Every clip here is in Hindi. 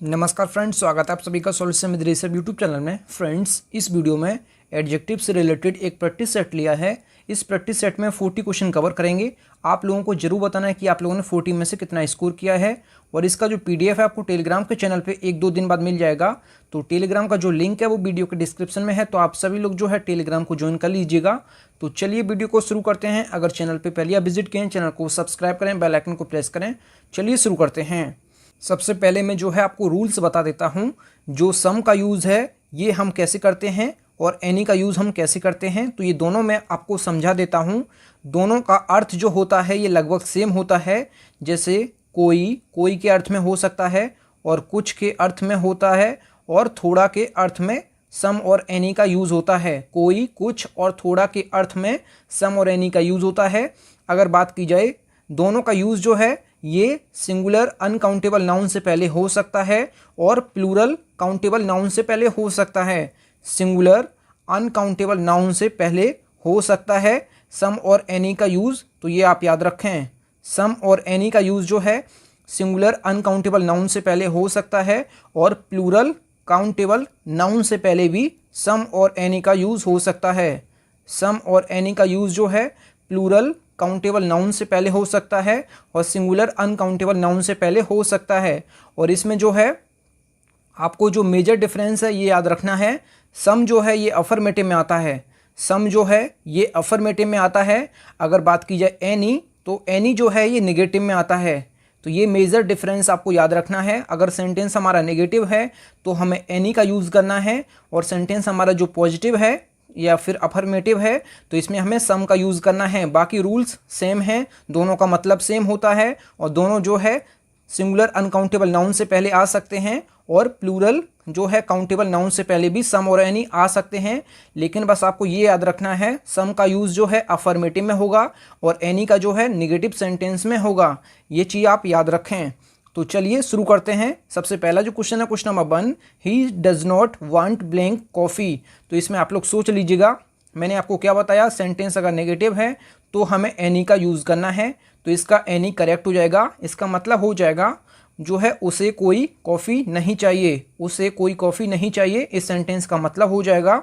नमस्कार फ्रेंड्स, स्वागत है आप सभी का solution with racer YouTube channel में। फ्रेंड्स, इस वीडियो में एडजेक्टिव से रिलेटेड एक प्रैक्टिस सेट लिया है। इस प्रैक्टिस सेट में 40 क्वेश्चन कवर करेंगे। आप लोगों को जरूर बताना है कि आप लोगों ने 40 में से कितना स्कोर किया है। और इसका जो पीडीएफ है आपको टेलीग्राम के चैनल पे 1-2 दिन बाद मिल जाएगा। तो टेलीग्राम का जो लिंक है वो वीडियो के डिस्क्रिप्शन में है, तो आप सभी लोग जो है टेलीग्राम को ज्वाइन कर लीजिएगा। तो चलिए वीडियो को शुरू करते हैं। अगर चैनल पर पहले आप विजिट किए, चैनल को सब्सक्राइब करें, बेल आइकन को प्रेस करें। चलिए शुरू करते हैं। सबसे पहले मैं जो है आपको रूल्स बता देता हूँ। जो सम का यूज़ है ये हम कैसे करते हैं और एनी का यूज़ हम कैसे करते हैं, तो ये दोनों मैं आपको समझा देता हूँ। दोनों का अर्थ जो होता है ये लगभग सेम होता है। जैसे कोई के अर्थ में हो सकता है और कुछ के अर्थ में होता है और थोड़ा के अर्थ में सम और एनी का यूज़ होता है। कोई, कुछ और थोड़ा के अर्थ में सम और एनी का यूज़ होता है। अगर बात की जाए दोनों का यूज़ जो है ये सिंगुलर अनकाउंटेबल नाउन से पहले हो सकता है और प्लूरल काउंटेबल नाउन से पहले हो सकता है। सिंगुलर अनकाउंटेबल नाउन से पहले हो सकता है सम और एनी का यूज़, तो ये आप याद रखें। सम और एनी का यूज़ जो है सिंगुलर अनकाउंटेबल नाउन से पहले हो सकता है और प्लूरल काउंटेबल नाउन से पहले भी सम और एनी का यूज़ हो सकता है। सम और एनी का यूज़ जो है प्लूरल काउंटेबल नाउन से पहले हो सकता है और सिंगुलर अनकाउंटेबल नाउन से पहले हो सकता है। और इसमें जो है आपको जो मेजर डिफरेंस है ये याद रखना है। सम जो है ये अफर्मेटिव में आता है। सम जो है ये अफर्मेटिव में आता है। अगर बात की जाए एनी, तो एनी जो है ये नेगेटिव में आता है। तो ये मेजर डिफरेंस आपको याद रखना है। अगर सेंटेंस हमारा नेगेटिव है तो हमें एनी का यूज़ करना है, और सेंटेंस हमारा जो पॉजिटिव है या फिर अफर्मेटिव है तो इसमें हमें सम का यूज़ करना है। बाकी रूल्स सेम हैं, दोनों का मतलब सेम होता है और दोनों जो है सिंगुलर अनकाउंटेबल नाउन से पहले आ सकते हैं और प्लूरल जो है काउंटेबल नाउन से पहले भी सम और एनी आ सकते हैं। लेकिन बस आपको ये याद रखना है सम का यूज़ जो है अफर्मेटिव में होगा और एनी का जो है नेगेटिव सेंटेंस में होगा। ये चीज़ आप याद रखें। तो चलिए शुरू करते हैं। सबसे पहला जो क्वेश्चन है question number 1, he does not want blank coffee. तो इसमें आप लोग सोच लीजिएगा, मैंने आपको क्या बताया, सेंटेंस अगर नेगेटिव है तो हमें एनी का यूज़ करना है। तो इसका एनी करेक्ट हो जाएगा। इसका मतलब हो जाएगा जो है उसे कोई कॉफ़ी नहीं चाहिए। उसे कोई कॉफ़ी नहीं चाहिए, इस सेंटेंस का मतलब हो जाएगा।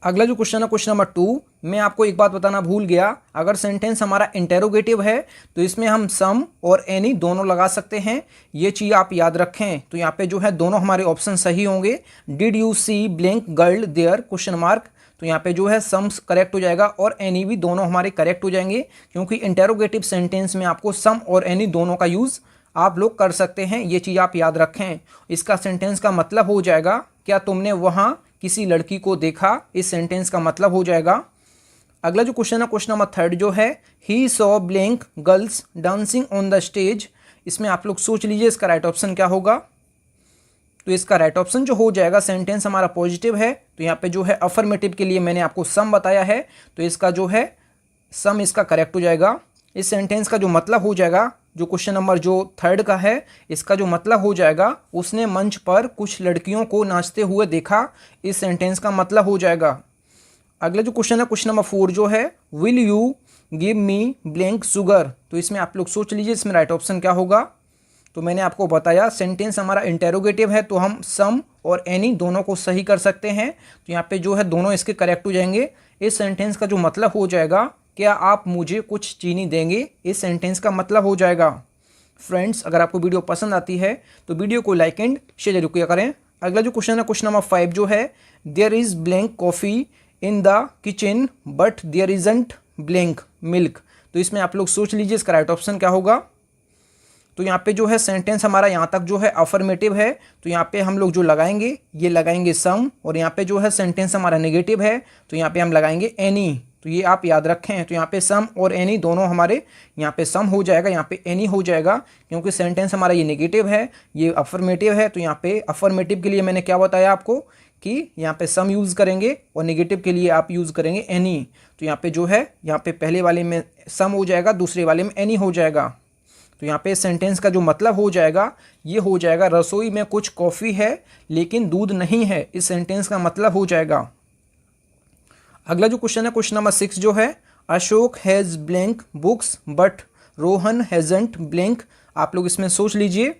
अगला जो क्वेश्चन है क्वेश्चन नंबर 2, मैं आपको एक बात बताना भूल गया। अगर सेंटेंस हमारा इंटेरोगेटिव है तो इसमें हम सम और एनी दोनों लगा सकते हैं। ये चीज़ आप याद रखें। तो यहाँ पे जो है दोनों हमारे ऑप्शन सही होंगे। Did you see blank girl there question mark. तो यहाँ पे जो है सम्स करेक्ट हो जाएगा और एनी भी दोनों हमारे करेक्ट हो जाएंगे, क्योंकि इंटेरोगेटिव सेंटेंस में आपको सम और एनी दोनों का यूज़ आप लोग कर सकते हैं। ये चीज़ आप याद रखें। इसका सेंटेंस का मतलब हो जाएगा, क्या तुमने वहाँ किसी लड़की को देखा। इस सेंटेंस का मतलब हो जाएगा। अगला जो क्वेश्चन है क्वेश्चन नंबर 3 जो है, he saw blank girls dancing on the stage. इसमें आप लोग सोच लीजिए इसका राइट ऑप्शन क्या होगा। तो इसका राइट ऑप्शन जो हो जाएगा, सेंटेंस हमारा पॉजिटिव है तो यहाँ पे जो है अफर्मेटिव के लिए मैंने आपको सम बताया है, तो इसका जो है सम इसका करेक्ट हो जाएगा। इस सेंटेंस का जो मतलब हो जाएगा, जो क्वेश्चन नंबर जो 3 का है, इसका जो मतलब हो जाएगा, उसने मंच पर कुछ लड़कियों को नाचते हुए देखा। इस सेंटेंस का मतलब हो जाएगा। अगला जो क्वेश्चन है क्वेश्चन नंबर 4 जो है, will you give me blank sugar. तो इसमें आप लोग सोच लीजिए इसमें राइट ऑप्शन क्या होगा। तो मैंने आपको बताया सेंटेंस हमारा इंटेरोगेटिव है तो हम सम और एनी दोनों को सही कर सकते हैं। तो यहाँ पे जो है दोनों इसके करेक्ट हो जाएंगे। इस सेंटेंस का जो मतलब हो जाएगा, क्या आप मुझे कुछ चीनी देंगे। इस सेंटेंस का मतलब हो जाएगा। फ्रेंड्स, अगर आपको वीडियो पसंद आती है तो वीडियो को लाइक एंड शेयर जरूर किया करें। अगला जो क्वेश्चन है क्वेश्चन नंबर 5 जो है, there is blank coffee in the kitchen but there isn't blank milk. तो इसमें आप लोग सोच लीजिए इसका राइट ऑप्शन क्या होगा। तो यहाँ पे जो है सेंटेंस हमारा यहाँ तक जो है अफर्मेटिव है, तो यहाँ पे हम लोग जो लगाएंगे ये लगाएंगे सम, और यहाँ पे जो है सेंटेंस हमारा नेगेटिव है तो यहाँ पे हम लगाएंगे एनी। तो ये आप याद रखें। तो यहाँ पे सम और एनी दोनों हमारे, यहाँ पे सम हो जाएगा, यहाँ पे एनी हो जाएगा, क्योंकि सेंटेंस हमारा ये नेगेटिव है, ये अफर्मेटिव है। तो यहाँ पे अफर्मेटिव के लिए मैंने क्या बताया आपको कि यहाँ पे सम यूज़ करेंगे और नेगेटिव के लिए आप यूज़ करेंगे एनी। तो यहाँ पे जो है यहाँ पे पहले वाले में सम हो जाएगा, दूसरे वाले में एनी हो जाएगा। तो यहाँ पे सेंटेंस का जो मतलब हो जाएगा ये हो जाएगा, रसोई में कुछ कॉफ़ी है लेकिन दूध नहीं है। इस सेंटेंस का मतलब हो जाएगा। अगला जो क्वेश्चन है क्वेश्चन नंबर 6 जो है, Ashok has blank books but Rohan hasn't blank. आप लोग इसमें सोच लीजिए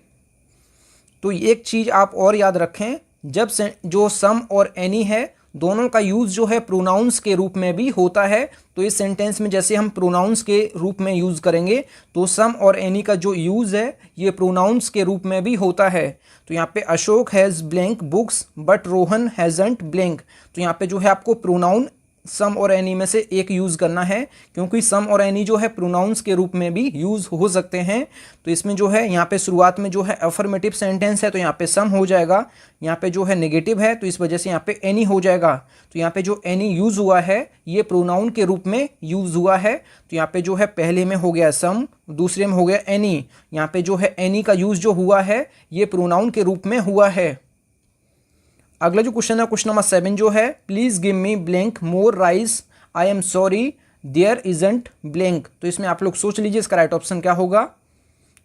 तो एक चीज़ आप और याद रखें, जब जो सम और एनी है दोनों का यूज़ जो है प्रोनाउंस के रूप में भी होता है। तो इस सेंटेंस में जैसे हम प्रोनाउंस के रूप में यूज़ करेंगे तो सम और एनी का जो यूज़ है ये प्रोनाउंस के रूप में भी होता है। तो यहाँ पे Ashok has blank books but Rohan hasn't blank. तो यहाँ पे जो है आपको प्रोनाउन सम और एनी में से एक यूज़ करना है, क्योंकि सम और एनी जो है प्रोनाउंस के रूप में भी यूज़ हो सकते हैं। तो इसमें जो है यहाँ पे शुरुआत में जो है अफर्मेटिव सेंटेंस है तो यहाँ पे सम हो जाएगा, यहाँ पे जो है नेगेटिव है तो इस वजह से यहाँ पे एनी हो जाएगा। तो यहाँ पे जो एनी यूज़ हुआ है ये प्रोनाउन के रूप में यूज़ हुआ है। तो यहाँ पे जो है पहले में हो गया सम, दूसरे में हो गया एनी। यहाँ पे जो है एनी का यूज़ जो हुआ है ये प्रोनाउन के रूप में हुआ है। अगला जो क्वेश्चन है क्वेश्चन नंबर 7 जो है, please give me blank more rice I am sorry there isn't blank. तो इसमें आप लोग सोच लीजिए इसका राइट ऑप्शन क्या होगा।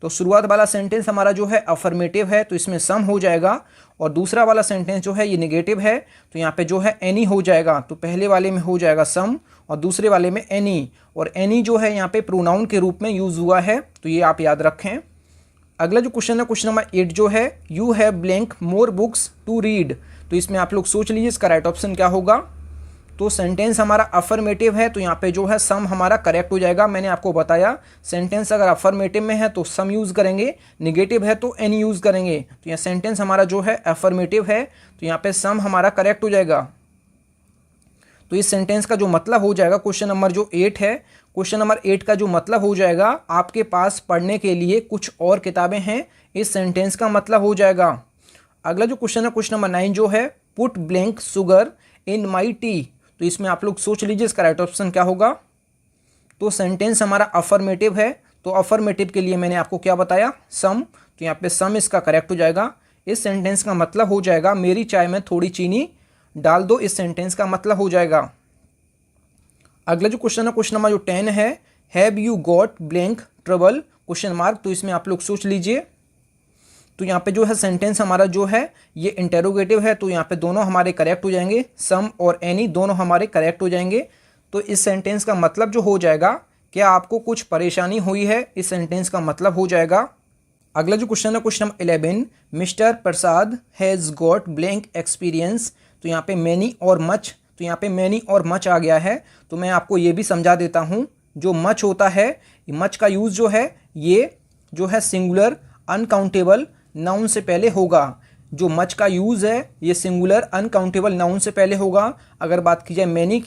तो शुरुआत वाला सेंटेंस हमारा जो है अफर्मेटिव है तो इसमें सम हो जाएगा, और दूसरा वाला सेंटेंस जो है ये नेगेटिव है तो यहाँ पे जो है एनी हो जाएगा। तो पहले वाले में हो जाएगा सम और दूसरे वाले में एनी, और एनी जो है यहाँ पे प्रोनाउन के रूप में यूज़ हुआ है, तो ये आप याद रखें। अगला जो क्वेश्चन है क्वेश्चन नंबर 8 जो है, you have blank more books to read. तो इसमें आप लोग सोच लीजिए इसका राइट ऑप्शन क्या होगा। तो सेंटेंस हमारा अफर्मेटिव है तो यहाँ पे जो है सम हमारा करेक्ट हो जाएगा। मैंने आपको बताया सेंटेंस अगर अफर्मेटिव में है तो सम यूज़ करेंगे, नेगेटिव है तो एनी यूज़ करेंगे। तो यहाँ सेंटेंस हमारा जो है अफर्मेटिव है तो यहाँ पे सम हमारा करेक्ट हो जाएगा। तो इस सेंटेंस का जो मतलब हो जाएगा क्वेश्चन नंबर जो 8 है, क्वेश्चन नंबर 8 का जो मतलब हो जाएगा, आपके पास पढ़ने के लिए कुछ और किताबें हैं, इस सेंटेंस का मतलब हो जाएगा। अगला जो क्वेश्चन है क्वेश्चन नंबर 9 जो है, put blank sugar in my T. तो इसमें आप लोग सोच लीजिए इसका राइट ऑप्शन क्या होगा। तो सेंटेंस हमारा अफर्मेटिव है तो अफर्मेटिव के लिए मैंने आपको क्या बताया, सम। तो यहाँ पे सम इसका करेक्ट हो जाएगा। इस सेंटेंस का मतलब हो जाएगा मेरी चाय में थोड़ी चीनी डाल दो, इस सेंटेंस का मतलब हो जाएगा। अगला जो क्वेश्चन है क्वेश्चन नंबर जो 10 है, have you got blank trouble question mark. तो इसमें आप लोग सोच लीजिए। तो यहाँ पे जो है सेंटेंस हमारा जो है ये इंटेरोगेटिव है तो यहाँ पे दोनों हमारे करेक्ट हो जाएंगे, सम और एनी दोनों हमारे करेक्ट हो जाएंगे। तो इस सेंटेंस का मतलब जो हो जाएगा, क्या आपको कुछ परेशानी हुई है, इस सेंटेंस का मतलब हो जाएगा। अगला जो क्वेश्चन है question number 11, mister Prasad has got blank experience. तो यहाँ पे मैनी और मच, तो यहाँ पे मैनी और मच आ गया है। तो मैं आपको ये भी समझा देता हूँ, जो मच होता है, मच का यूज़ जो है ये जो है सिंगुलर अनकाउंटेबल नाउन से पहले होगा। जो मच का यूज़ है ये सिंगुलर अनकाउंटेबल नाउन से पहले होगा। अगर बात की जाए मैनी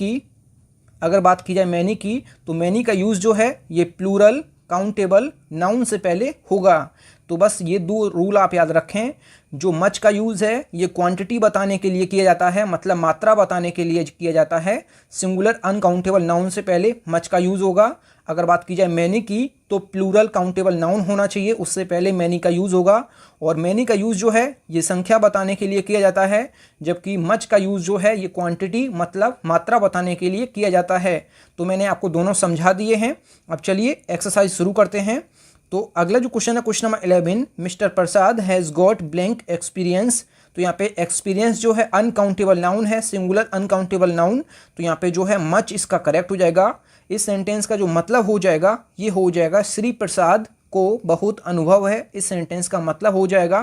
की, तो मैनी का यूज़ जो है ये प्लूरल काउंटेबल नाउन से पहले होगा। तो बस ये दो रूल आप याद रखें। जो मच का यूज़ है ये क्वांटिटी बताने के लिए किया जाता है, मतलब मात्रा बताने के लिए किया जाता है। सिंगुलर अनकाउंटेबल नाउन से पहले मच का यूज़ होगा। अगर बात की जाए मैनी की, तो प्लूरल काउंटेबल नाउन होना चाहिए, उससे पहले मैनी का यूज़ होगा। और मैनी का यूज़ जो है ये संख्या बताने के लिए किया जाता है, जबकि मच का यूज़ जो है ये क्वांटिटी मतलब मात्रा बताने के लिए किया जाता है। तो मैंने आपको दोनों समझा दिए हैं। अब चलिए एक्सरसाइज शुरू करते हैं। तो अगला जो क्वेश्चन है question number 11, mister Prasad has got blank experience. तो यहाँ पे एक्सपीरियंस जो है अनकाउंटेबल नाउन है, सिंगुलर अनकाउंटेबल नाउन। तो यहाँ पे जो है मच इसका करेक्ट हो जाएगा। इस सेंटेंस का जो मतलब हो जाएगा ये हो जाएगा श्री प्रसाद को बहुत अनुभव है, इस सेंटेंस का मतलब हो जाएगा।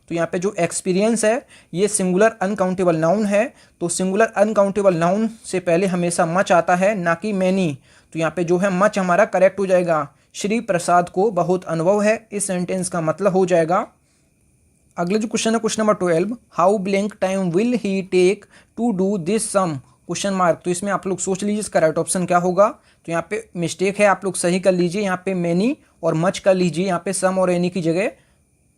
तो यहाँ पे जो एक्सपीरियंस है ये सिंगुलर अनकाउंटेबल नाउन है, तो सिंगुलर अनकाउंटेबल नाउन से पहले हमेशा मच आता है, ना कि मैनी। तो यहाँ पे जो है मच हमारा करेक्ट हो जाएगा। श्री प्रसाद को बहुत अनुभव है, इस सेंटेंस का मतलब हो जाएगा। अगला जो क्वेश्चन है question number 12, how blank time will he take to do this sum question mark. तो इसमें आप लोग सोच लीजिए इसका राइट ऑप्शन क्या होगा। तो यहाँ पे मिस्टेक है, आप लोग सही कर लीजिए, यहाँ पे मैनी और मच कर लीजिए, यहाँ पे सम और एनी की जगह।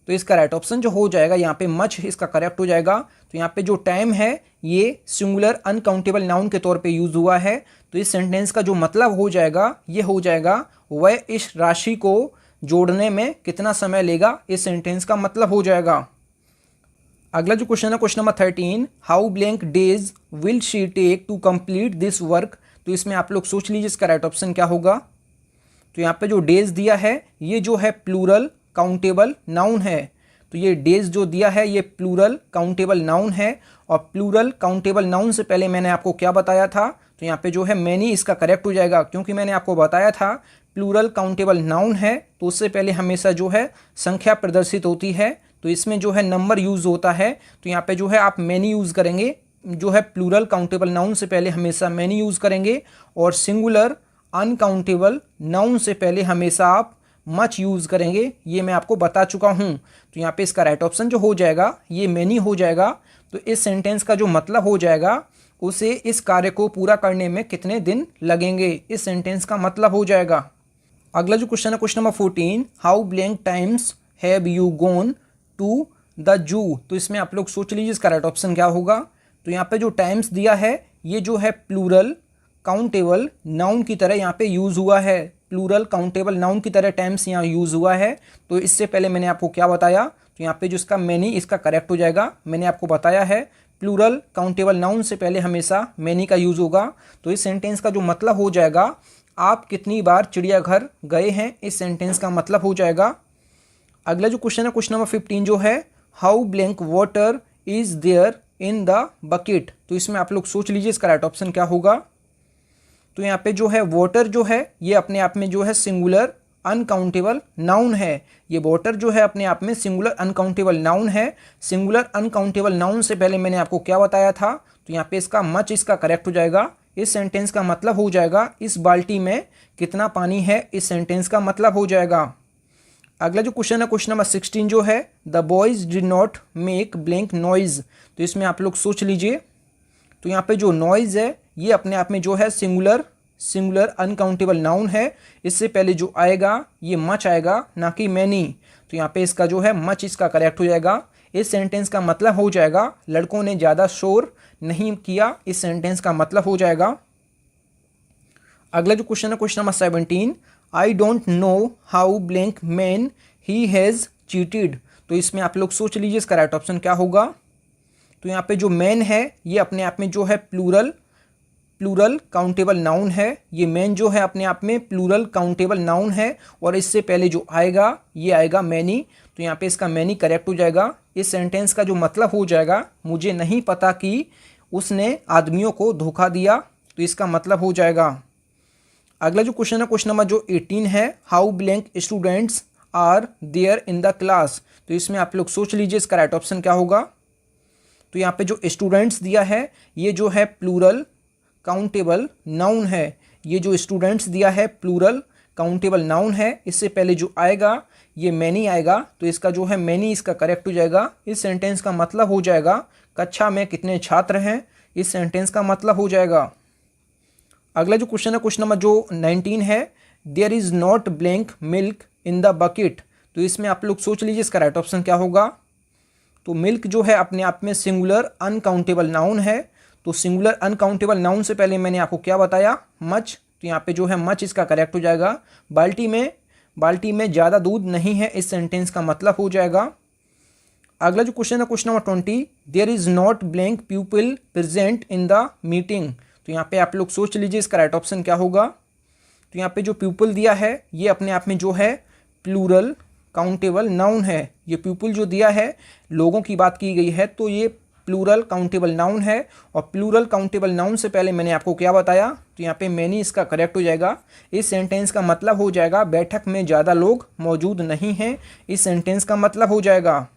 तो इसका राइट ऑप्शन जो हो जाएगा यहाँ पे मच इसका करेक्ट हो जाएगा। तो यहाँ पे जो टाइम है ये सिंगुलर अनकाउंटेबल नाउन के तौर पे यूज़ हुआ है। तो इस सेंटेंस का जो मतलब हो जाएगा ये हो जाएगा, वह इस राशि को जोड़ने में कितना समय लेगा, इस सेंटेंस का मतलब हो जाएगा। अगला जो क्वेश्चन है question number 13, how blank days will she take to complete this work. तो इसमें आप लोग सोच लीजिए इसका राइट ऑप्शन क्या होगा। तो यहाँ पे जो डेज दिया है ये जो है प्लूरल काउंटेबल नाउन है। तो ये डेज जो दिया है ये प्लूरल काउंटेबल नाउन है, और प्लूरल काउंटेबल नाउन से पहले मैंने आपको क्या बताया था। तो यहाँ पे जो है मैनी इसका करेक्ट हो जाएगा, क्योंकि मैंने आपको बताया था प्लूरल काउंटेबल नाउन है तो उससे पहले हमेशा जो है संख्या प्रदर्शित होती है। तो इसमें जो है नंबर यूज़ होता है, तो यहाँ पे जो है आप मैनी यूज़ करेंगे, जो है प्लूरल काउंटेबल नाउन से पहले हमेशा मैनी यूज़ करेंगे, और सिंगुलर अनकाउंटेबल नाउन से पहले हमेशा आप मच यूज़ करेंगे। ये मैं आपको बता चुका हूँ। तो यहाँ पे इसका राइट ऑप्शन जो हो जाएगा ये मैनी हो जाएगा। तो इस सेंटेंस का जो मतलब हो जाएगा उसे इस कार्य को पूरा करने में कितने दिन लगेंगे, इस सेंटेंस का मतलब हो जाएगा। अगला जो क्वेश्चन है question number 14, how blank times have you gone to the zoo. तो इसमें आप लोग सोच लीजिए इसका राइट ऑप्शन क्या होगा। तो यहाँ पे जो टाइम्स दिया है ये जो है प्लूरल काउंटेबल नाउन की तरह यहाँ पे यूज़ हुआ है, प्लूरल काउंटेबल नाउन की तरह टाइम्स यहाँ यूज़ हुआ है। तो इससे पहले मैंने आपको क्या बताया, तो यहाँ पे जो इसका मैनी इसका करेक्ट हो जाएगा। मैंने आपको बताया है प्लूरल काउंटेबल नाउन से पहले हमेशा मैनी का यूज़ होगा। तो इस सेंटेंस का जो मतलब हो जाएगा आप कितनी बार चिड़ियाघर गए हैं, इस सेंटेंस का मतलब हो जाएगा। अगला जो क्वेश्चन है क्वेश्चन नंबर 15 जो है, how blank water is there in the bucket. तो इसमें आप लोग सोच लीजिए इसका राइट ऑप्शन क्या होगा। तो यहाँ पे जो है वाटर जो है ये अपने आप में जो है सिंगुलर अनकाउंटेबल नाउन है। ये वाटर जो है अपने आप में सिंगुलर अनकाउंटेबल नाउन है। सिंगुलर अनकाउंटेबल नाउन से पहले मैंने आपको क्या बताया था, तो यहाँ पे इसका मच इसका करेक्ट हो जाएगा। इस सेंटेंस का मतलब हो जाएगा इस बाल्टी में कितना पानी है, इस सेंटेंस का मतलब हो जाएगा। अगला जो क्वेश्चन है क्वेश्चन नंबर 16 जो है, the boys did not make blank noise. तो इसमें आप लोग सोच लीजिए। तो यहाँ पे जो नॉइज़ है ये अपने आप में जो है सिंगुलर अनकाउंटेबल नाउन है। इससे पहले जो आएगा ये मच आएगा, ना कि मैनी। तो यहाँ पे इसका जो है मच इसका करेक्ट हो जाएगा। इस सेंटेंस का मतलब हो जाएगा लड़कों ने ज़्यादा शोर नहीं किया, इस सेंटेंस का मतलब हो जाएगा। अगला जो क्वेश्चन है question number 17, I don't know how blank man he has cheated. तो इसमें आप लोग सोच लीजिए इसका राइट ऑप्शन क्या होगा। तो यहाँ पे जो मैन है ये अपने आप में जो है प्लूरल काउंटेबल नाउन है। ये मैन जो है अपने आप में प्लूरल काउंटेबल नाउन है, और इससे पहले जो आएगा ये आएगा मैनी। तो यहाँ पे इसका मैनी करेक्ट हो जाएगा। इस सेंटेंस का जो मतलब हो जाएगा, मुझे नहीं पता कि उसने आदमियों को धोखा दिया, तो इसका मतलब हो जाएगा। अगला जो क्वेश्चन है क्वेश्चन नंबर जो 18 है, how blank students are there in the class. तो इसमें आप लोग सोच लीजिए इसका राइट ऑप्शन क्या होगा। तो यहाँ पे जो स्टूडेंट्स दिया है ये जो है प्लूरल काउंटेबल नाउन है। ये जो स्टूडेंट्स दिया है प्लूरल काउंटेबल नाउन है। इससे पहले जो आएगा ये मैनी आएगा, तो इसका जो है मैनी इसका करेक्ट हो जाएगा। इस सेंटेंस का मतलब हो जाएगा कक्षा में कितने छात्र हैं, इस सेंटेंस का मतलब हो जाएगा। अगला जो क्वेश्चन है क्वेश्चन नंबर जो 19 है, there is not blank milk in the bucket. तो इसमें आप लोग सोच लीजिए इसका राइट ऑप्शन क्या होगा। तो मिल्क जो है अपने आप में सिंगुलर अनकाउंटेबल नाउन है। तो सिंगुलर अनकाउंटेबल नाउन से पहले मैंने आपको क्या बताया, मच। तो यहाँ पे जो है मच इसका करेक्ट हो जाएगा। बाल्टी में ज़्यादा दूध नहीं है, इस सेंटेंस का मतलब हो जाएगा। अगला जो क्वेश्चन है question number 20, there is not blank people present in the meeting. तो यहाँ पे आप लोग सोच लीजिए इसका राइट ऑप्शन क्या होगा। तो यहाँ पे जो पीपल दिया है ये अपने आप में जो है प्लूरल काउंटेबल नाउन है। ये पीपल जो दिया है लोगों की बात की गई है, तो ये प्लूरल काउंटेबल नाउन है। और प्लूरल काउंटेबल नाउन से पहले मैंने आपको क्या बताया, तो यहाँ पे मैनी इसका करेक्ट हो जाएगा। इस सेंटेंस का मतलब हो जाएगा बैठक में ज़्यादा लोग मौजूद नहीं हैं, इस सेंटेंस का मतलब हो जाएगा।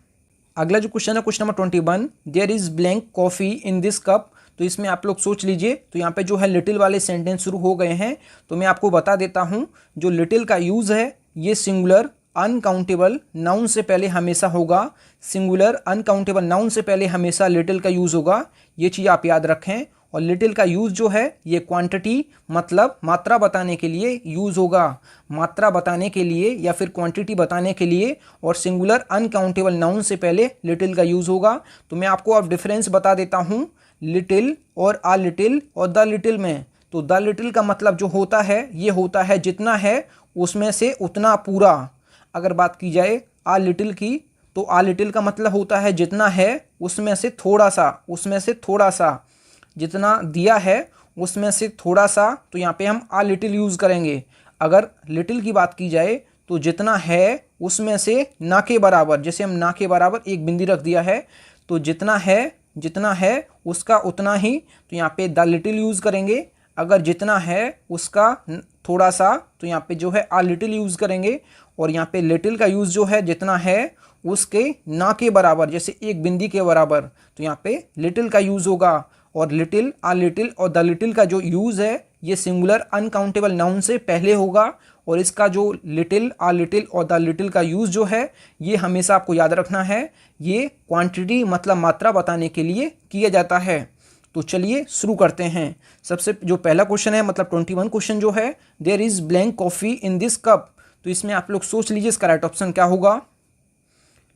अगला जो क्वेश्चन है question number 21, there is blank coffee in this cup. तो इसमें आप लोग सोच लीजिए। तो यहाँ पे जो है लिटिल वाले सेंटेंस शुरू हो गए हैं, तो मैं आपको बता देता हूँ जो लिटिल का यूज़ है ये सिंगुलर अनकाउंटेबल नाउन से पहले हमेशा होगा। सिंगुलर अनकाउंटेबल नाउन से पहले हमेशा लिटिल का यूज़ होगा, ये चीज़ आप याद रखें। और लिटिल का यूज़ जो है ये क्वांटिटी मतलब मात्रा बताने के लिए यूज़ होगा, मात्रा बताने के लिए या फिर क्वांटिटी बताने के लिए। और सिंगुलर अनकाउंटेबल नाउन से पहले लिटिल का यूज़ होगा। तो मैं आपको अब डिफरेंस बता देता हूँ लिटिल और आ लिटिल और द लिटिल में। तो द लिटिल का मतलब जो होता है ये होता है जितना है उसमें से उतना पूरा। अगर बात की जाए आ लिटिल की, तो आ लिटिल का मतलब होता है जितना है उसमें से थोड़ा सा, जितना दिया है उसमें से थोड़ा सा। तो यहाँ पे हम आ लिटिल यूज़ करेंगे। अगर लिटिल की बात की जाए तो जितना है उसमें से ना के बराबर, जैसे हम ना के बराबर एक बिंदी रख दिया है, तो जितना है उसका उतना ही, तो यहाँ पे द लिटिल यूज़ करेंगे। अगर जितना है उसका थोड़ा सा, तो यहाँ पे जो है आ लिटिल यूज़ करेंगे। और यहाँ पे लिटिल का यूज़ जो है जितना है उसके ना के बराबर, जैसे एक बिंदी के बराबर, तो यहाँ पे लिटिल का यूज़ होगा। और लिटिल, आ लिटिल और द लिटिल का जो यूज़ है ये सिंगुलर अनकाउंटेबल नाउन से पहले होगा। और इसका जो लिटिल, आ लिटिल और द लिटिल का यूज़ जो है ये हमेशा आपको याद रखना है, ये क्वांटिटी मतलब मात्रा बताने के लिए किया जाता है। तो चलिए शुरू करते हैं। सबसे जो पहला क्वेश्चन है मतलब 21 क्वेश्चन जो है, there is blank coffee in this cup. तो इसमें आप लोग सोच लीजिए इसका राइट ऑप्शन क्या होगा।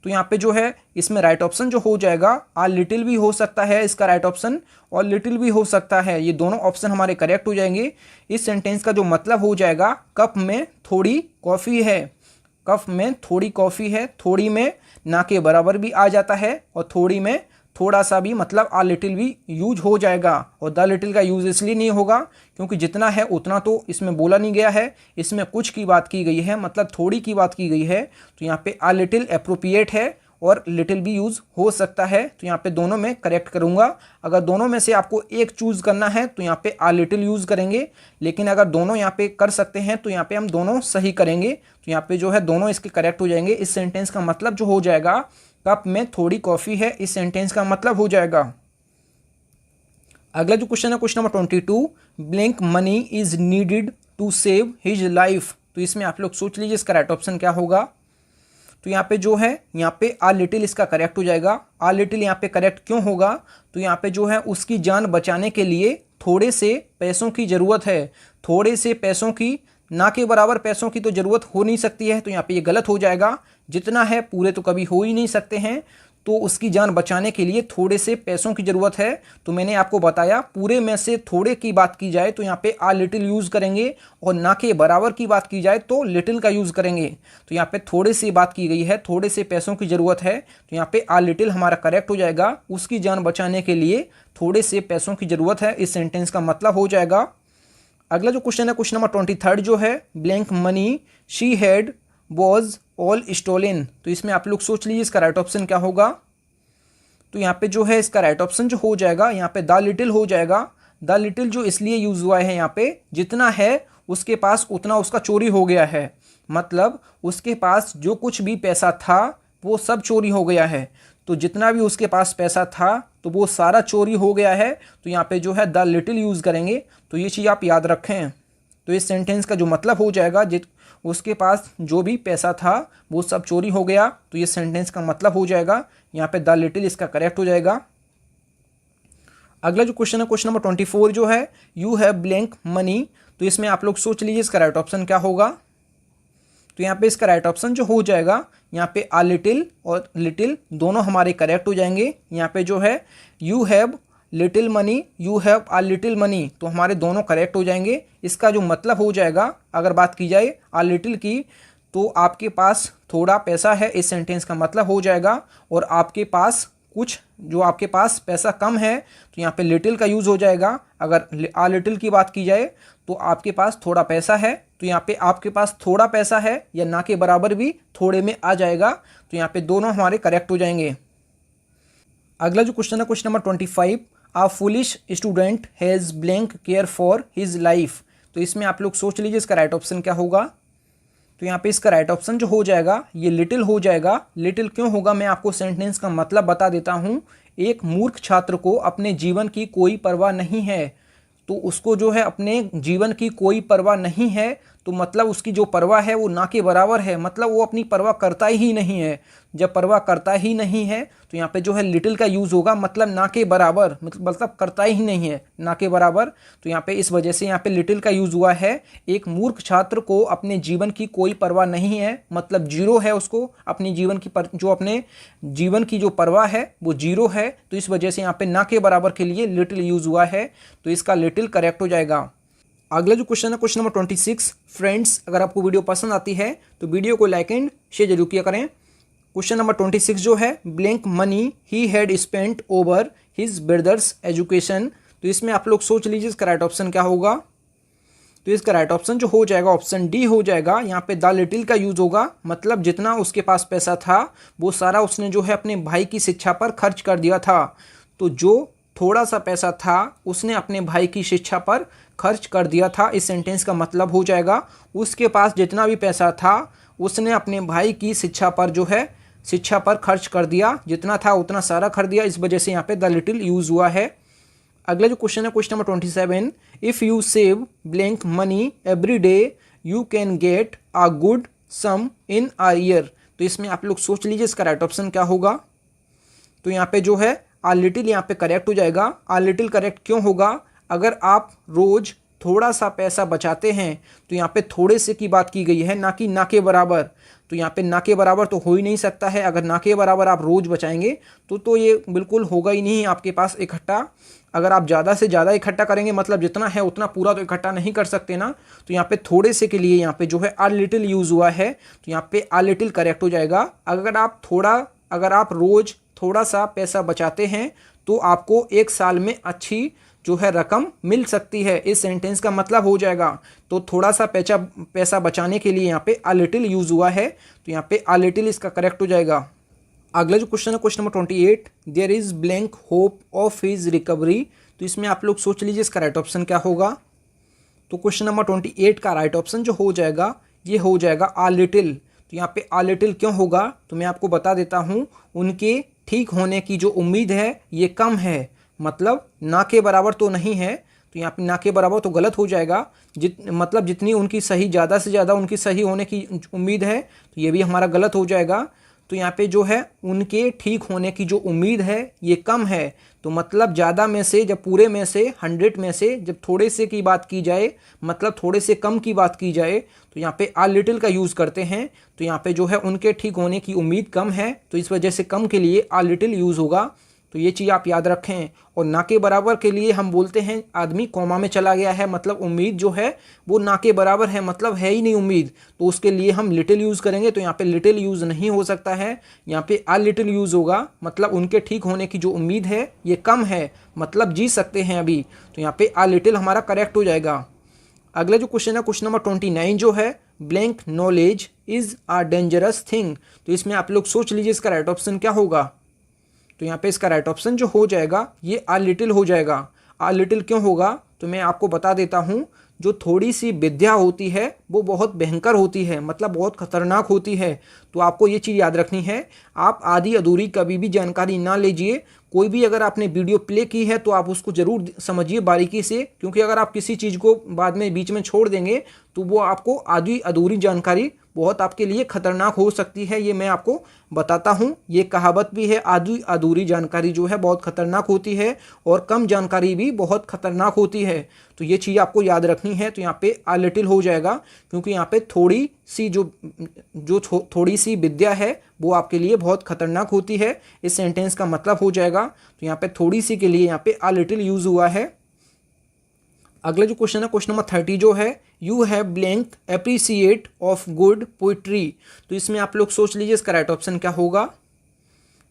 तो यहाँ पे जो है इसमें राइट ऑप्शन जो हो जाएगा, आ लिटिल भी हो सकता है इसका राइट ऑप्शन, और लिटिल भी हो सकता है। ये दोनों ऑप्शन हमारे करेक्ट हो जाएंगे। इस सेंटेंस का जो मतलब हो जाएगा, कप में थोड़ी कॉफ़ी है। कप में थोड़ी कॉफ़ी है, थोड़ी में ना के बराबर भी आ जाता है, और थोड़ी में थोड़ा सा भी मतलब आ लिटिल भी यूज हो जाएगा। और द लिटिल का यूज़ इसलिए नहीं होगा क्योंकि जितना है उतना तो इसमें बोला नहीं गया है, इसमें कुछ की बात की गई है, मतलब थोड़ी की बात की गई है। तो यहाँ पे आ लिटिल अप्रोप्रिएट है और लिटिल भी यूज़ हो सकता है। तो यहाँ पे दोनों में करेक्ट करूँगा। अगर दोनों में से आपको एक चूज़ करना है तो यहाँ पे आ लिटिल यूज़ करेंगे, लेकिन अगर दोनों यहाँ पे कर सकते हैं तो यहाँ पे हम दोनों सही करेंगे। तो यहाँ पे जो है दोनों इसके करेक्ट हो जाएंगे। इस सेंटेंस का मतलब जो हो जाएगा, कप में थोड़ी कॉफ़ी है, इस सेंटेंस का मतलब हो जाएगा। अगला जो क्वेश्चन है question number 22, blank money is needed to save his life. तो इसमें आप लोग सोच लीजिए इसका राइट ऑप्शन क्या होगा। तो यहाँ पे जो है यहाँ पे आ लिटिल इसका करेक्ट हो जाएगा। आ लिटिल यहाँ पे करेक्ट क्यों होगा, तो यहाँ पे जो है उसकी जान बचाने के लिए थोड़े से पैसों की ज़रूरत है। थोड़े से पैसों की, ना के बराबर पैसों की तो ज़रूरत हो नहीं सकती है, तो यहाँ पे ये गलत हो जाएगा। जितना है पूरे तो कभी हो ही नहीं सकते हैं, तो उसकी जान बचाने के लिए थोड़े से पैसों की ज़रूरत है। तो मैंने आपको बताया पूरे में से थोड़े की बात की जाए तो यहाँ पे आ लिटिल यूज़ करेंगे, और ना के बराबर की बात की जाए तो लिटिल का यूज़ करेंगे। तो यहाँ पे थोड़े से बात की गई है, थोड़े से पैसों की ज़रूरत है, तो यहाँ पे आ लिटिल हमारा करेक्ट हो जाएगा। उसकी जान बचाने के लिए थोड़े से पैसों की ज़रूरत है, इस सेंटेंस का मतलब हो जाएगा। अगला जो क्वेश्चन है क्वेश्चन नंबर 23 जो है, blank money she had was all stolen. तो इसमें आप लोग सोच लीजिए इसका राइट ऑप्शन क्या होगा। तो यहाँ पे जो है इसका राइट ऑप्शन जो हो जाएगा, यहाँ पे द लिटिल हो जाएगा। द लिटिल जो इसलिए यूज़ हुआ है यहाँ पे, जितना है उसके पास उतना उसका चोरी हो गया है, मतलब उसके पास जो कुछ भी पैसा था वो सब चोरी हो गया है। तो जितना भी उसके पास पैसा था तो वो सारा चोरी हो गया है। तो यहाँ पे जो है द लिटिल यूज़ करेंगे। तो ये चीज़ आप याद रखें। तो इस सेंटेंस का जो मतलब हो जाएगा, उसके पास जो भी पैसा था वो सब चोरी हो गया। तो ये सेंटेंस का मतलब हो जाएगा, यहाँ पे द लिटिल इसका करेक्ट हो जाएगा। अगला जो क्वेश्चन है क्वेश्चन नंबर 24 जो है, यू हैव ब्लैंक मनी। तो इसमें आप लोग सोच लीजिए इसका राइट ऑप्शन क्या होगा। तो यहाँ पे इसका राइट ऑप्शन जो हो जाएगा, यहाँ पे आ लिटिल और लिटिल दोनों हमारे करेक्ट हो जाएंगे। यहाँ पे जो है you have little money, you have uh little money, तो हमारे दोनों करेक्ट हो जाएंगे। इसका जो मतलब हो जाएगा, अगर बात की जाए आ लिटिल की, तो आपके पास थोड़ा पैसा है, इस सेंटेंस का मतलब हो जाएगा। और आपके पास कुछ, जो आपके पास पैसा कम है, तो यहाँ पे लिटिल का यूज़ हो जाएगा। अगर आ लिटिल की बात की जाए तो आपके पास थोड़ा पैसा है, तो यहाँ पे आपके पास थोड़ा पैसा है या ना के बराबर भी थोड़े में आ जाएगा। तो यहाँ पे दोनों हमारे करेक्ट हो जाएंगे। अगला जो क्वेश्चन है question number 25, a foolish student has blank care for his life. तो इसमें आप लोग सोच लीजिए इसका राइट ऑप्शन क्या होगा। तो यहाँ पे इसका राइट ऑप्शन जो हो जाएगा ये लिटिल हो जाएगा। लिटिल क्यों होगा, मैं आपको सेंटेंस का मतलब बता देता हूँ। एक मूर्ख छात्र को अपने जीवन की कोई परवाह नहीं है, तो उसको जो है अपने जीवन की कोई परवाह नहीं है, तो मतलब उसकी जो परवाह है वो ना के बराबर है, मतलब वो अपनी परवाह करता ही नहीं है। जब परवाह करता ही नहीं है तो यहाँ पे जो है लिटिल का यूज़ होगा, मतलब ना के बराबर, मतलब करता ही नहीं है, ना के बराबर। तो यहाँ पे इस वजह से यहाँ पे लिटिल का यूज़ हुआ है। एक मूर्ख छात्र को अपने जीवन की कोई परवाह नहीं है, मतलब जीरो है उसको अपनी जीवन की जो अपने जीवन की जो परवाह है वो जीरो है। तो इस वजह से यहाँ पे ना के बराबर के लिए लिटिल यूज़ हुआ है, तो इसका लिटिल करेक्ट हो जाएगा। अगला जो क्वेश्चन है क्वेश्चन नंबर 26, फ्रेंड्स अगर आपको वीडियो पसंद आती है तो वीडियो को लाइक एंड शेयर जरूर किया करें। क्वेश्चन नंबर 26 जो है, blank money he had spent over his brothers education. तो इसमें आप लोग सोच लीजिए इसका राइट ऑप्शन क्या होगा। तो इसका राइट ऑप्शन जो हो जाएगा ऑप्शन डी हो जाएगा। यहाँ पे द लिटिल का यूज़ होगा, मतलब जितना उसके पास पैसा था वो सारा उसने जो है अपने भाई की शिक्षा पर खर्च कर दिया था। तो जो थोड़ा सा पैसा था उसने अपने भाई की शिक्षा पर खर्च कर दिया था, इस सेंटेंस का मतलब हो जाएगा उसके पास जितना भी पैसा था उसने अपने भाई की शिक्षा पर जो है शिक्षा पर खर्च कर दिया, जितना था उतना सारा खर्च दिया, इस वजह से यहाँ पे द लिटिल यूज हुआ है। अगला जो क्वेश्चन है question number 27, if you save blank money every day you can get a good sum in a year. तो इसमें आप लोग सोच लीजिए इसका राइट ऑप्शन क्या होगा। तो यहाँ पे जो है आ लिटिल यहाँ पे करेक्ट हो जाएगा। आ लिटिल करेक्ट क्यों होगा? अगर आप रोज थोड़ा सा पैसा बचाते हैं तो यहाँ पे थोड़े से की बात की गई है, ना कि ना के बराबर। तो यहाँ पे ना के बराबर तो हो ही नहीं सकता है। अगर ना के बराबर आप रोज बचाएंगे तो ये बिल्कुल होगा ही नहीं आपके पास इकट्ठा। अगर आप ज़्यादा से ज़्यादा इकट्ठा करेंगे, मतलब जितना है उतना पूरा तो इकट्ठा नहीं कर सकते ना। तो यहाँ पे थोड़े से के लिए यहाँ पे जो है आ लिटिल यूज़ हुआ है, तो यहाँ पे आ लिटिल करेक्ट हो जाएगा। अगर आप रोज थोड़ा सा पैसा बचाते हैं तो आपको एक साल में अच्छी जो है रकम मिल सकती है, इस सेंटेंस का मतलब हो जाएगा। तो थोड़ा सा पैसा बचाने के लिए यहाँ पे आ लिटिल यूज हुआ है, तो यहाँ पे आ लिटिल इसका करेक्ट हो जाएगा। अगला जो क्वेश्चन है question number 28, there is blank hope of his recovery. तो इसमें आप लोग सोच लीजिए इसका राइट ऑप्शन क्या होगा। तो क्वेश्चन नंबर 28 का राइट ऑप्शन जो हो जाएगा ये हो जाएगा आ लिटिल। तो यहाँ पे आ लिटिल क्यों होगा तो मैं आपको बता देता हूँ। उनके ठीक होने की जो उम्मीद है ये कम है, मतलब ना के बराबर तो नहीं है। तो यहाँ पे ना के बराबर तो गलत हो जाएगा। मतलब जितनी उनकी सही, ज़्यादा से ज़्यादा उनकी सही होने की उम्मीद है, तो ये भी हमारा गलत हो जाएगा। तो यहाँ पे जो है उनके ठीक होने की जो उम्मीद है ये कम है। तो मतलब ज़्यादा में से, जब पूरे में से 100 में से जब थोड़े से की बात की जाए, मतलब थोड़े से कम की बात की जाए, तो यहाँ पे आ लिटिल का यूज़ करते हैं। तो यहाँ पे जो है उनके ठीक होने की उम्मीद कम है, तो इस वजह से कम के लिए आ लिटिल यूज़ होगा। तो ये चीज़ आप याद रखें। और ना के बराबर के लिए हम बोलते हैं आदमी कॉमा में चला गया है, मतलब उम्मीद जो है वो ना के बराबर है, मतलब है ही नहीं उम्मीद, तो उसके लिए हम लिटिल यूज़ करेंगे। तो यहाँ पे लिटिल यूज़ नहीं हो सकता है, यहाँ पे आ लिटिल यूज़ होगा। मतलब उनके ठीक होने की जो उम्मीद है ये कम है, मतलब जी सकते हैं अभी। तो यहाँ पे आ लिटिल हमारा करेक्ट हो जाएगा। अगला जो क्वेश्चन है क्वेश्चन नंबर 29 जो है, blank knowledge is a dangerous thing. तो इसमें आप लोग सोच लीजिए इसका राइट ऑप्शन क्या होगा। तो यहाँ पे इसका राइट ऑप्शन जो हो जाएगा ये आ लिटिल हो जाएगा। आ लिटिल क्यों होगा तो मैं आपको बता देता हूँ। जो थोड़ी सी विद्या होती है वो बहुत भयंकर होती है, मतलब बहुत खतरनाक होती है। तो आपको ये चीज़ याद रखनी है। आप आधी अधूरी कभी भी जानकारी ना लीजिए। कोई भी अगर आपने वीडियो प्ले की है तो आप उसको ज़रूर समझिए बारीकी से, क्योंकि अगर आप किसी चीज़ को बाद में बीच में छोड़ देंगे तो वो आपको आधी अधूरी जानकारी बहुत आपके लिए खतरनाक हो सकती है। ये मैं आपको बताता हूँ। ये कहावत भी है, आधी अधूरी जानकारी जो है बहुत खतरनाक होती है और कम जानकारी भी बहुत खतरनाक होती है। तो ये चीज़ आपको याद रखनी है। तो यहाँ पे आ लिटिल हो जाएगा, क्योंकि यहाँ पे थोड़ी सी थोड़ी सी विद्या है वो आपके लिए बहुत खतरनाक होती है, इस सेंटेंस का मतलब हो जाएगा। तो यहाँ पे थोड़ी सी के लिए यहाँ पे आ लिटिल यूज हुआ है। अगला जो क्वेश्चन है क्वेश्चन नंबर 30 जो है, you have blank appreciate of good poetry. तो इसमें आप लोग सोच लीजिए इसका राइट ऑप्शन क्या होगा।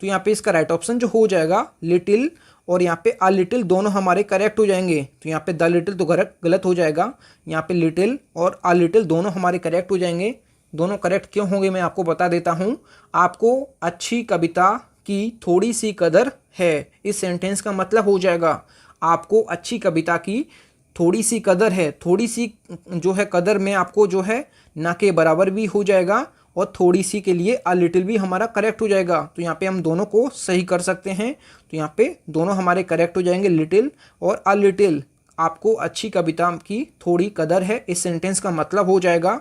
तो यहाँ पे इसका राइट ऑप्शन जो हो जाएगा लिटिल और यहाँ पे आ लिटिल दोनों हमारे करेक्ट हो जाएंगे। तो यहाँ पे द लिटिल तो गलत हो जाएगा। यहाँ पे लिटिल और आ लिटिल दोनों हमारे करेक्ट हो जाएंगे। दोनों करेक्ट क्यों होंगे मैं आपको बता देता हूँ। आपको अच्छी कविता की थोड़ी सी कदर है, इस सेंटेंस का मतलब हो जाएगा आपको अच्छी कविता की थोड़ी सी कदर है। थोड़ी सी जो है कदर में आपको जो है ना के बराबर भी हो जाएगा और थोड़ी सी के लिए आ लिटिल भी हमारा करेक्ट हो जाएगा। तो यहाँ पे हम दोनों को सही कर सकते हैं। तो यहाँ पे दोनों हमारे करेक्ट हो जाएंगे, लिटिल और आ लिटिल। आपको अच्छी कविता की थोड़ी कदर है, इस सेंटेंस का मतलब हो जाएगा।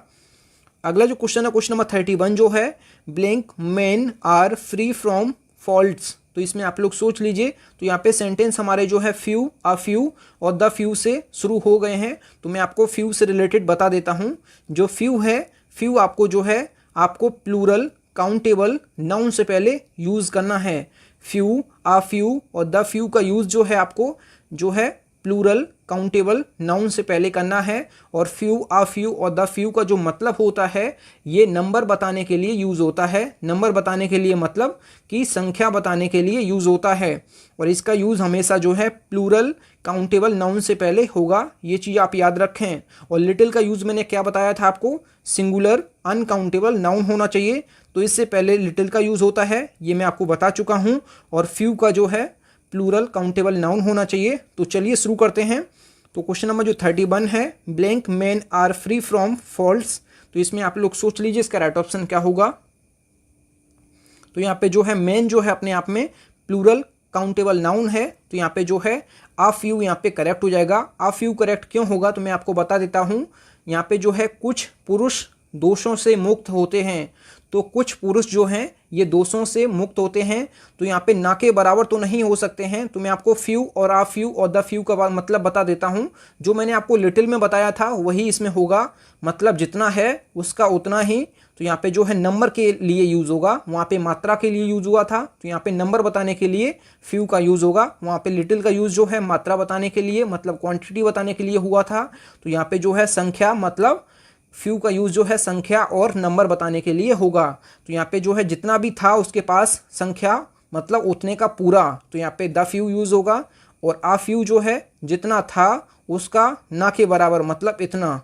अगला जो क्वेश्चन है क्वेश्चन नंबर 31 जो है, blank man are free from faults. तो इसमें आप लोग सोच लीजिए। तो यहाँ पे सेंटेंस हमारे जो है फ्यू, अ फ्यू और द फ्यू से शुरू हो गए हैं। तो मैं आपको फ्यू से रिलेटेड बता देता हूँ। जो फ्यू है, फ्यू आपको जो है आपको प्लूरल काउंटेबल नाउन से पहले यूज़ करना है। फ्यू, अ फ्यू और द फ्यू का यूज़ जो है आपको जो है प्लूरल काउंटेबल नाउन से पहले करना है। और फ्यू, आ फ्यू और द फ्यू का जो मतलब होता है ये नंबर बताने के लिए यूज़ होता है। नंबर बताने के लिए मतलब कि संख्या बताने के लिए यूज़ होता है। और इसका यूज़ हमेशा जो है प्लूरल काउंटेबल नाउन से पहले होगा, ये चीज़ आप याद रखें। और लिटिल का यूज़ मैंने क्या बताया था आपको, सिंगुलर अनकाउंटेबल नाउन होना चाहिए, तो इससे पहले लिटिल का यूज़ होता है, ये मैं आपको बता चुका हूँ। और फ्यू का जो है प्लूरल काउंटेबल नाउन होना चाहिए। तो चलिए शुरू करते हैं। तो क्वेश्चन नंबर जो 31 है, blank man are free from faults. तो इसमें आप लोग सोच लीजिए इसका राइट ऑप्शन क्या होगा। तो यहाँ पे जो है मेन जो है अपने आप में प्लूरल काउंटेबल नाउन है, तो यहाँ पे जो है आ फ्यू यहाँ पे करेक्ट हो जाएगा। आ फ्यू करेक्ट क्यों होगा तो मैं आपको बता देता हूँ। यहाँ पे जो है कुछ पुरुष दोषों से मुक्त होते हैं, तो कुछ पुरुष जो हैं ये दोषों से मुक्त होते हैं, तो यहाँ पे ना के बराबर तो नहीं हो सकते हैं। तो मैं आपको फ्यू और आ फ्यू और द फ्यू का मतलब बता देता हूँ। जो मैंने आपको लिटिल में बताया था वही इसमें होगा, मतलब जितना है उसका उतना ही। तो यहाँ पे जो है नंबर के लिए यूज़ होगा, वहाँ पे मात्रा के लिए यूज़ हुआ था, तो यहाँ पे नंबर बताने के लिए फ्यू का यूज़ होगा। वहाँ पे लिटिल का यूज़ जो है मात्रा बताने के लिए, मतलब क्वांटिटी बताने के लिए हुआ था। तो यहाँ पे जो है संख्या, मतलब फ्यू का यूज़ जो है संख्या और नंबर बताने के लिए होगा। तो यहाँ पे जो है जितना भी था उसके पास संख्या, मतलब उतने का पूरा, तो यहाँ पे द फ्यू यूज़ होगा। और आ फ्यू जो है जितना था उसका ना के बराबर, मतलब इतना,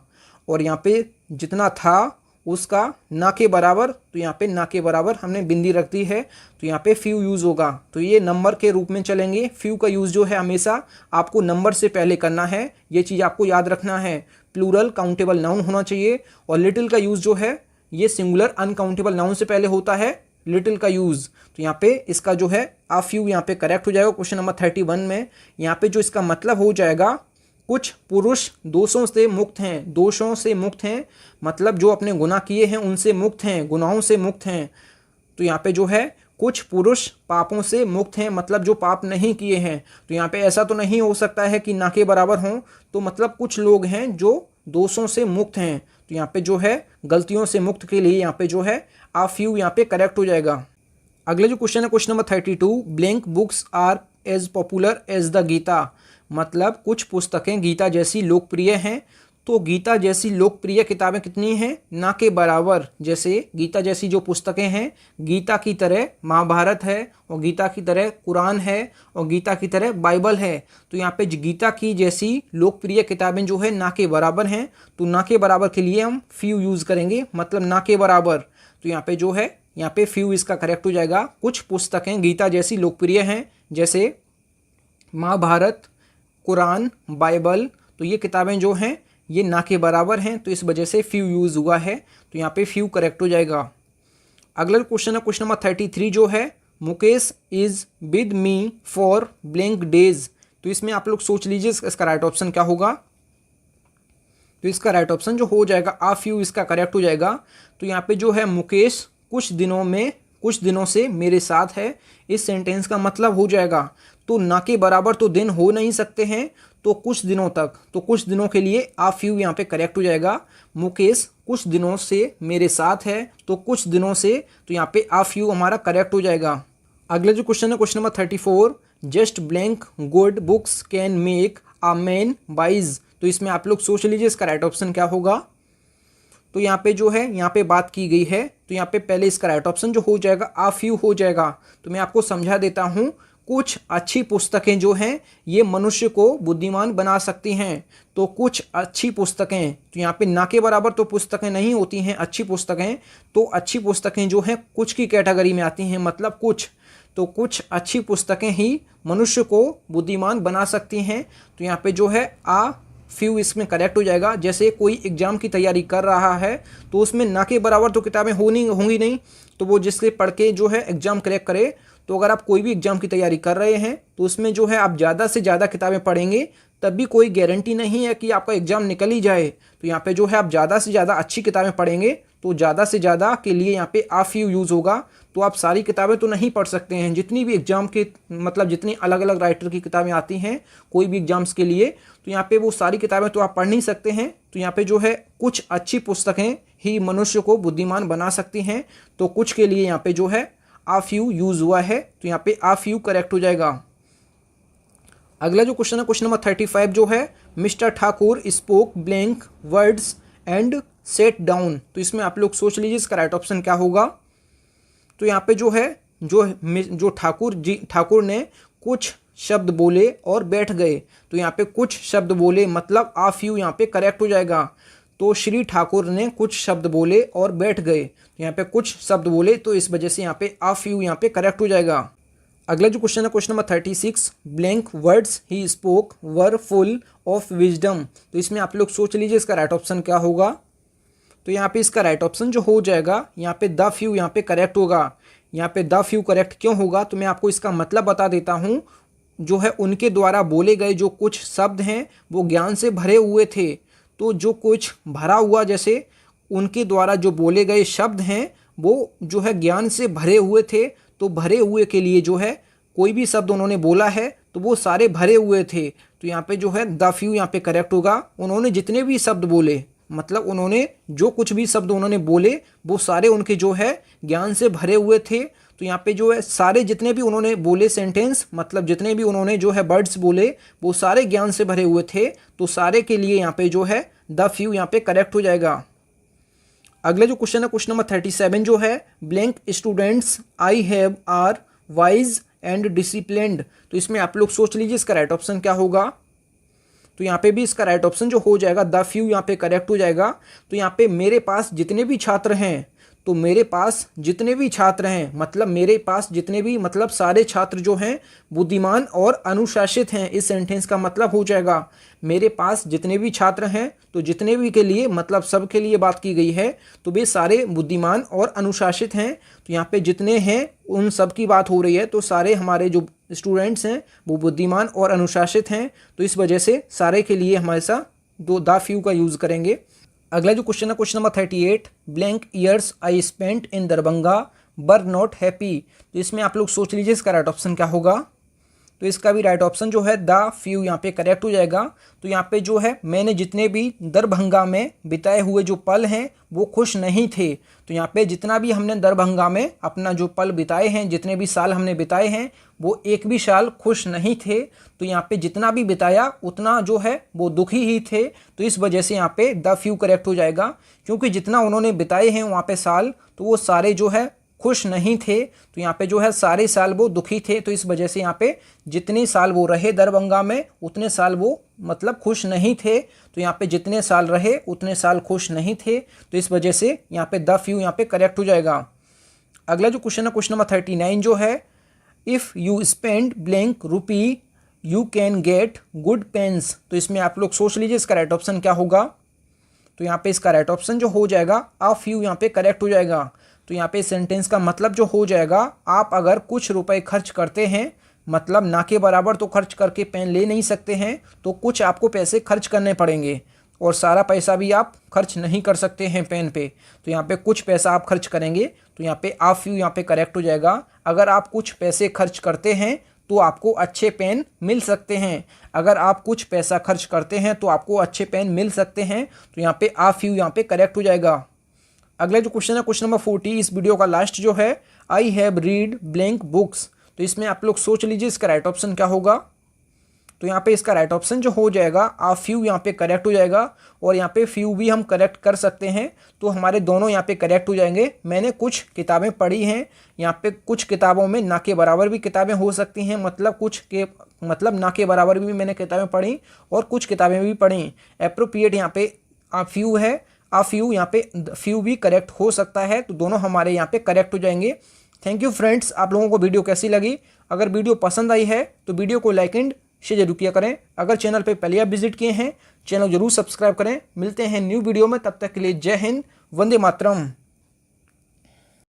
और यहाँ पे जितना था उसका ना के बराबर, तो यहाँ पे ना के बराबर हमने बिंदी रख दी है, तो यहाँ पे फ्यू यूज़ होगा। तो ये नंबर के रूप में चलेंगे। फ्यू का यूज़ जो है हमेशा आपको नंबर से पहले करना है, ये चीज़ आपको याद रखना है। प्लूरल काउंटेबल नाउन होना चाहिए। और लिटिल का यूज़ जो है ये सिंगुलर अनकाउंटेबल नाउन से पहले होता है लिटिल का यूज़। तो यहाँ पे इसका जो है आ फ्यू यहाँ पे करेक्ट हो जाएगा क्वेश्चन नंबर 31 में। यहाँ पे जो इसका मतलब हो जाएगा कुछ पुरुष दोषों से मुक्त हैं। दोषों से मुक्त हैं मतलब जो अपने गुनाह किए हैं उनसे मुक्त हैं, गुनाहों से मुक्त हैं। तो यहाँ पे जो है कुछ पुरुष पापों से मुक्त हैं, मतलब जो पाप नहीं किए हैं। तो यहाँ पे ऐसा तो नहीं हो सकता है कि ना के बराबर हों, तो मतलब कुछ लोग हैं जो दोषों से मुक्त हैं। तो यहाँ पे जो है गलतियों से मुक्त के लिए यहाँ पे जो है आ फ्यू यहाँ पे करेक्ट हो जाएगा। अगला जो क्वेश्चन है question number 32, blank books are as popular as the Gita, मतलब कुछ पुस्तकें गीता जैसी लोकप्रिय हैं। तो गीता जैसी लोकप्रिय किताबें कितनी हैं, ना के बराबर। जैसे गीता जैसी जो पुस्तकें हैं, गीता की तरह महाभारत है, और गीता की तरह कुरान है, और गीता की तरह बाइबल है। तो यहाँ पे गीता की जैसी लोकप्रिय किताबें जो है ना के बराबर हैं, तो ना के बराबर के लिए हम फ्यू यूज़ करेंगे, मतलब ना के बराबर। तो यहाँ पे जो है यहाँ पे फ्यू इसका करेक्ट हो जाएगा। कुछ पुस्तकें गीता जैसी लोकप्रिय हैं, जैसे महाभारत, कुरान, बाइबल, तो ये किताबें जो हैं ये ना के बराबर हैं, तो इस वजह से फ्यू यूज़ हुआ है, तो यहाँ पे फ्यू करेक्ट हो जाएगा। अगला क्वेश्चन है क्वेश्चन नंबर 33 जो है, Mukesh is with me for blank days. तो इसमें आप लोग सोच लीजिए इसका राइट ऑप्शन क्या होगा। तो इसका राइट ऑप्शन जो हो जाएगा आ फ्यू इसका करेक्ट हो जाएगा। तो यहाँ पे जो है मुकेश कुछ दिनों से मेरे साथ है, इस सेंटेंस का मतलब हो जाएगा तो ना के बराबर तो दिन हो नहीं सकते हैं, तो कुछ दिनों तक, तो कुछ दिनों के लिए आ फ्यू यहाँ पे करेक्ट हो जाएगा। मुकेश कुछ दिनों से मेरे साथ है, तो कुछ दिनों से, तो यहाँ पे आ फ्यू हमारा करेक्ट हो जाएगा। अगला जो क्वेश्चन है question number 34, just blank good books can make a man wise. तो इसमें आप लोग सोच लीजिए इसका राइट ऑप्शन क्या होगा। तो यहाँ पे जो है यहाँ पे बात की गई है, तो यहाँ पे पहले इसका राइट ऑप्शन जो हो जाएगा आ फ्यू हो जाएगा। तो मैं आपको समझा देता हूँ, कुछ अच्छी पुस्तकें जो हैं ये मनुष्य को बुद्धिमान बना सकती हैं। तो कुछ अच्छी पुस्तकें, तो यहाँ पे ना के बराबर तो पुस्तकें नहीं होती हैं अच्छी पुस्तकें, तो अच्छी पुस्तकें जो हैं कुछ की कैटेगरी में आती हैं, मतलब कुछ, तो कुछ अच्छी पुस्तकें ही मनुष्य को बुद्धिमान बना सकती हैं। तो यहाँ पे जो है आ फ्यू इसमें करेक्ट हो जाएगा। जैसे कोई एग्ज़ाम की तैयारी कर रहा है तो उसमें ना के बराबर तो किताबें होंगी नहीं, तो वो जिससे पढ़ के जो है एग्ज़ाम क्रैक करे। तो अगर आप कोई भी एग्ज़ाम की तैयारी कर रहे हैं तो उसमें जो है आप ज़्यादा से ज़्यादा किताबें पढ़ेंगे, तब भी कोई गारंटी नहीं है कि आपका एग्ज़ाम निकल ही जाए। तो यहाँ पे जो है आप ज़्यादा से ज़्यादा अच्छी किताबें पढ़ेंगे, तो ज़्यादा से ज़्यादा के लिए यहाँ पे आ फ्यू यूज़ होगा। तो आप सारी किताबें तो नहीं पढ़ सकते हैं, जितनी भी एग्ज़ाम के मतलब जितनी अलग अलग राइटर की किताबें आती हैं कोई भी एग्ज़ाम्स के लिए, तो यहाँ पे वो सारी किताबें तो आप पढ़ नहीं सकते हैं। तो यहाँ पे जो है कुछ अच्छी पुस्तकें ही मनुष्य को बुद्धिमान बना सकती हैं, तो कुछ के लिए यहाँ पे जो है आ फ्यू यूज़ हुआ है, तो यहाँ पे आ फ्यू करेक्ट हो जाएगा। अगला जो क्वेश्चन है क्वेश्चन नंबर 35 जो है, mister Thakur spoke blank words and set down. तो इसमें आप लोग सोच लीजिए इसका राइट ऑप्शन क्या होगा। तो यहाँ पे जो है जो ठाकुर ने कुछ शब्द बोले और बैठ गए। तो यहाँ पे कुछ शब्द बोले मतलब आ फ्यू यहाँ पे करेक्ट हो जाएगा। तो श्री ठाकुर ने कुछ शब्द बोले और बैठ गए, तो यहाँ पे कुछ शब्द बोले, तो इस वजह से यहाँ पे आ फ्यू यहाँ पे करेक्ट हो जाएगा। अगला जो क्वेश्चन है question number 36, blank words he spoke were full of wisdom. तो इसमें आप लोग सोच लीजिए इसका राइट ऑप्शन क्या होगा। तो यहाँ पे इसका राइट ऑप्शन जो हो जाएगा यहाँ पे द फ्यू यहाँ पे करेक्ट होगा। यहाँ पे द फ्यू करेक्ट क्यों होगा, तो मैं आपको इसका मतलब बता देता हूँ। जो है उनके द्वारा बोले गए जो कुछ शब्द हैं वो ज्ञान से भरे हुए थे। तो जो कुछ भरा हुआ, जैसे उनके द्वारा जो बोले गए शब्द हैं वो जो है ज्ञान से भरे हुए थे। तो भरे हुए के लिए जो है कोई भी शब्द उन्होंने बोला है तो वो सारे भरे हुए थे। तो यहाँ पे जो है द फ्यू यहाँ पे करेक्ट होगा। उन्होंने जितने भी शब्द बोले, मतलब उन्होंने जो कुछ भी शब्द उन्होंने बोले वो सारे उनके जो है ज्ञान से भरे हुए थे। तो यहाँ पे जो है सारे जितने भी उन्होंने बोले सेंटेंस, मतलब जितने भी उन्होंने जो है वर्ड्स बोले वो सारे ज्ञान से भरे हुए थे। तो सारे के लिए यहाँ पे जो है द फ्यू यहाँ पे करेक्ट हो जाएगा। अगला जो क्वेश्चन है क्वेश्चन नंबर 37 जो है blank students I have are wise and disciplined. तो इसमें आप लोग सोच लीजिए इसका राइट ऑप्शन क्या होगा। तो यहाँ पे भी इसका राइट ऑप्शन जो हो जाएगा द फ्यू यहाँ पे करेक्ट हो जाएगा। तो यहाँ पे मेरे पास जितने भी छात्र हैं, तो मेरे पास जितने भी छात्र हैं मतलब मेरे पास जितने भी मतलब सारे छात्र जो हैं बुद्धिमान और अनुशासित हैं। इस सेंटेंस का मतलब हो जाएगा मेरे पास जितने भी छात्र हैं, तो जितने भी के लिए मतलब सब के लिए बात की गई है। तो वे सारे बुद्धिमान और अनुशासित हैं। तो यहाँ पे जितने हैं उन सब की बात हो रही है। तो सारे हमारे जो स्टूडेंट्स हैं वो बुद्धिमान और अनुशासित हैं। तो इस वजह से सारे के लिए हमारे साथ दो द फ्यू का यूज़ करेंगे। अगला जो क्वेश्चन है question number 38 blank years I spent in Darbhanga were not happy. तो इसमें आप लोग सोच लीजिए इसका राइट ऑप्शन क्या होगा। तो इसका भी राइट ऑप्शन जो है द फ्यू यहाँ पे करेक्ट हो जाएगा। तो यहाँ पे जो है मैंने जितने भी दरभंगा में बिताए हुए जो पल हैं वो खुश नहीं थे। तो यहाँ पे जितना भी हमने दरभंगा में अपना जो पल बिताए हैं, जितने भी साल हमने बिताए हैं, वो एक भी साल खुश नहीं थे। तो यहाँ पे जितना भी बिताया उतना जो है वो दुखी ही थे। तो इस वजह से यहाँ पे द फ्यू करेक्ट हो जाएगा, क्योंकि जितना उन्होंने बिताए हैं वहाँ पे साल, तो वो सारे जो है खुश नहीं थे। तो यहाँ पे जो है सारे साल वो दुखी थे। तो इस वजह से यहाँ पे जितने साल वो रहे दरभंगा में उतने साल वो मतलब खुश नहीं थे। तो यहाँ पे जितने साल रहे उतने साल खुश नहीं थे। तो इस वजह से यहाँ पे द फ्यू यहाँ पे करेक्ट हो जाएगा। अगला जो क्वेश्चन है क्वेश्चन नंबर 39 जो है if you spend blank rupee you can get good pens. तो इसमें आप लोग सोच लीजिए इसका राइट ऑप्शन क्या होगा। तो यहाँ पे इसका राइट ऑप्शन जो हो जाएगा आ फ्यू यहाँ पे करेक्ट हो जाएगा। तो यहाँ पे सेंटेंस का मतलब जो हो जाएगा आप अगर कुछ रुपए खर्च करते हैं, मतलब ना के बराबर तो खर्च करके पेन ले नहीं सकते हैं, तो कुछ आपको पैसे खर्च करने पड़ेंगे और सारा पैसा भी आप खर्च नहीं कर सकते हैं पेन पे। तो यहाँ पे कुछ पैसा आप खर्च करेंगे। तो यहाँ पे आ फ्यू यहाँ पे करेक्ट हो जाएगा। अगर आप कुछ पैसे खर्च करते हैं तो आपको अच्छे पेन मिल सकते हैं। अगर आप कुछ पैसा खर्च करते हैं तो आपको अच्छे पेन मिल सकते हैं। तो यहाँ पे आ फ्यू यहाँ पे करेक्ट हो जाएगा। अगला जो क्वेश्चन है क्वेश्चन नंबर 40 इस वीडियो का लास्ट जो है I have read blank books. तो इसमें आप लोग सोच लीजिए इसका राइट ऑप्शन क्या होगा। तो यहाँ पे इसका राइट ऑप्शन जो हो जाएगा आ फ्यू यहाँ पे करेक्ट हो जाएगा। और यहाँ पे फ्यू भी हम करेक्ट कर सकते हैं। तो हमारे दोनों यहाँ पे करेक्ट हो जाएंगे। मैंने कुछ किताबें पढ़ी हैं। यहाँ पे कुछ किताबों में ना के बराबर भी किताबें हो सकती हैं, मतलब कुछ के मतलब ना के बराबर भी मैंने किताबें पढ़ी और कुछ किताबें भी पढ़ी। एप्रोप्रिएट यहाँ पे आ फ्यू है, आ फ्यू यहाँ पे फ्यू भी करेक्ट हो सकता है। तो दोनों हमारे यहाँ पे करेक्ट हो जाएंगे। Thank you friends. आप लोगों को वीडियो कैसी लगी? अगर वीडियो पसंद आई है तो वीडियो को लाइक एंड शेयर जरूर किया करें। अगर चैनल पे पहले आप विजिट किए हैं चैनल जरूर सब्सक्राइब करें। मिलते हैं न्यू वीडियो में, तब तक के लिए जय हिंद, वंदे मातरम।